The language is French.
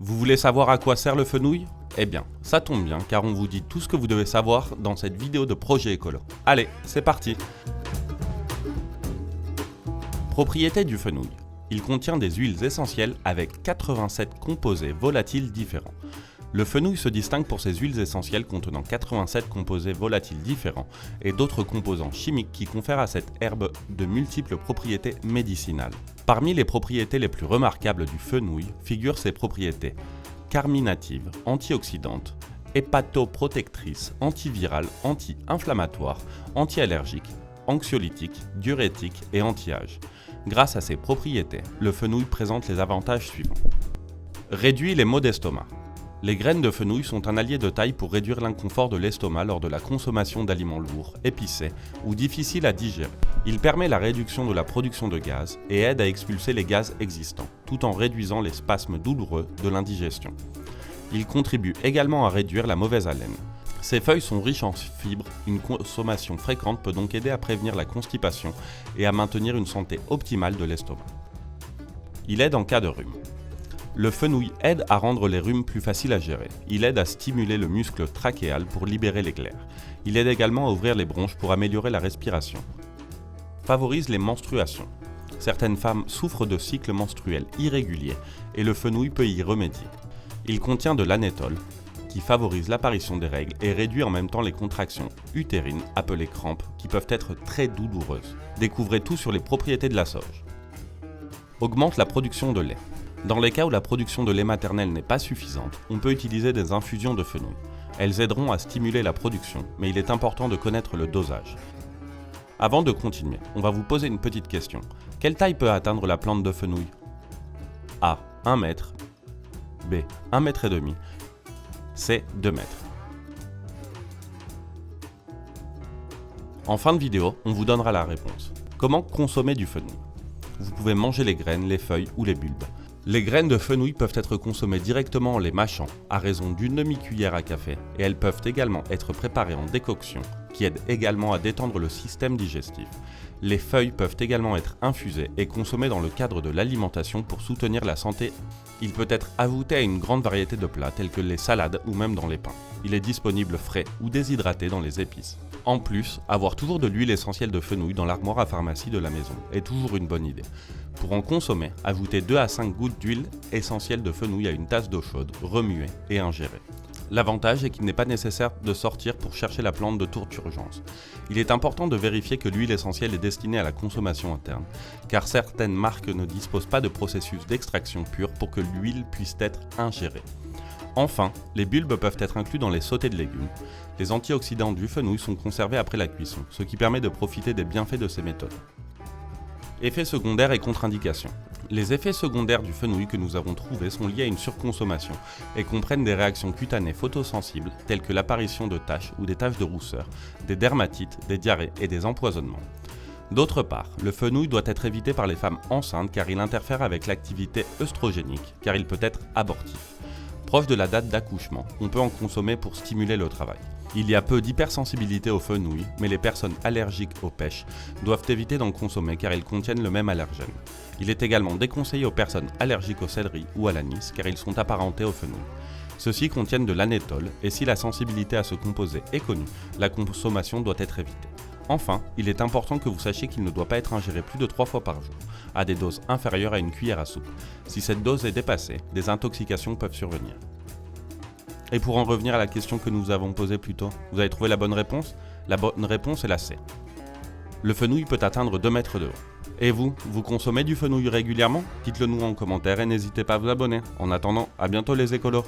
Vous voulez savoir à quoi sert le fenouil? Eh bien, ça tombe bien car on vous dit tout ce que vous devez savoir dans cette vidéo de projet écolo. Allez, c'est parti! Propriété du fenouil. Il contient des huiles essentielles avec 87 composés volatiles différents. Le fenouil se distingue pour ses huiles essentielles contenant 87 composés volatiles différents et d'autres composants chimiques qui confèrent à cette herbe de multiples propriétés médicinales. Parmi les propriétés les plus remarquables du fenouil figurent ses propriétés carminatives, antioxydantes, hépatoprotectrices, antivirales, anti-inflammatoires, anti-allergiques, anxiolytiques, diurétiques et anti-âge. Grâce à ces propriétés, le fenouil présente les avantages suivants. Réduit les maux d'estomac. Les graines de fenouil sont un allié de taille pour réduire l'inconfort de l'estomac lors de la consommation d'aliments lourds, épicés ou difficiles à digérer. Il permet la réduction de la production de gaz et aide à expulser les gaz existants, tout en réduisant les spasmes douloureux de l'indigestion. Il contribue également à réduire la mauvaise haleine. Ses feuilles sont riches en fibres, une consommation fréquente peut donc aider à prévenir la constipation et à maintenir une santé optimale de l'estomac. Il aide en cas de rhume. Le fenouil aide à rendre les rhumes plus faciles à gérer. Il aide à stimuler le muscle trachéal pour libérer les glaires. Il aide également à ouvrir les bronches pour améliorer la respiration. Favorise les menstruations. Certaines femmes souffrent de cycles menstruels irréguliers et le fenouil peut y remédier. Il contient de l'anétol qui favorise l'apparition des règles et réduit en même temps les contractions utérines appelées crampes qui peuvent être très douloureuses. Découvrez tout sur les propriétés de la sauge. Augmente la production de lait. Dans les cas où la production de lait maternel n'est pas suffisante, on peut utiliser des infusions de fenouil. Elles aideront à stimuler la production, mais il est important de connaître le dosage. Avant de continuer, on va vous poser une petite question. Quelle taille peut atteindre la plante de fenouil? A. 1 mètre. B. 1 mètre et demi. C. 2 mètres. En fin de vidéo, on vous donnera la réponse. Comment consommer du fenouil? Vous pouvez manger les graines, les feuilles ou les bulbes. Les graines de fenouil peuvent être consommées directement en les mâchant, à raison d'une demi-cuillère à café, et elles peuvent également être préparées en décoction, qui aide également à détendre le système digestif. Les feuilles peuvent également être infusées et consommées dans le cadre de l'alimentation pour soutenir la santé. Il peut être ajouté à une grande variété de plats tels que les salades ou même dans les pains. Il est disponible frais ou déshydraté dans les épices. En plus, avoir toujours de l'huile essentielle de fenouil dans l'armoire à pharmacie de la maison est toujours une bonne idée. Pour en consommer, ajoutez 2 à 5 gouttes d'huile essentielle de fenouil à une tasse d'eau chaude, remuez et ingérez. L'avantage est qu'il n'est pas nécessaire de sortir pour chercher la plante de toute urgence. Il est important de vérifier que l'huile essentielle est destinée à la consommation interne, car certaines marques ne disposent pas de processus d'extraction pure pour que l'huile puisse être ingérée. Enfin, les bulbes peuvent être inclus dans les sautés de légumes. Les antioxydants du fenouil sont conservés après la cuisson, ce qui permet de profiter des bienfaits de ces méthodes. Effets secondaires et contre-indications. Les effets secondaires du fenouil que nous avons trouvés sont liés à une surconsommation et comprennent des réactions cutanées photosensibles telles que l'apparition de taches ou des taches de rousseur, des dermatites, des diarrhées et des empoisonnements. D'autre part, le fenouil doit être évité par les femmes enceintes car il interfère avec l'activité œstrogénique, car il peut être abortif. Proche de la date d'accouchement, on peut en consommer pour stimuler le travail. Il y a peu d'hypersensibilité au fenouil, mais les personnes allergiques aux pêches doivent éviter d'en consommer car ils contiennent le même allergène. Il est également déconseillé aux personnes allergiques au céleri ou à l'anis car ils sont apparentés au fenouil. Ceux-ci contiennent de l'anétol et si la sensibilité à ce composé est connue, la consommation doit être évitée. Enfin, il est important que vous sachiez qu'il ne doit pas être ingéré plus de 3 fois par jour, à des doses inférieures à une cuillère à soupe. Si cette dose est dépassée, des intoxications peuvent survenir. Et pour en revenir à la question que nous avons posée plus tôt, vous avez trouvé la bonne réponse? La bonne réponse est la C. Le fenouil peut atteindre 2 mètres de haut. Et vous consommez du fenouil régulièrement? Dites-le nous en commentaire et n'hésitez pas à vous abonner. En attendant, à bientôt les écolos!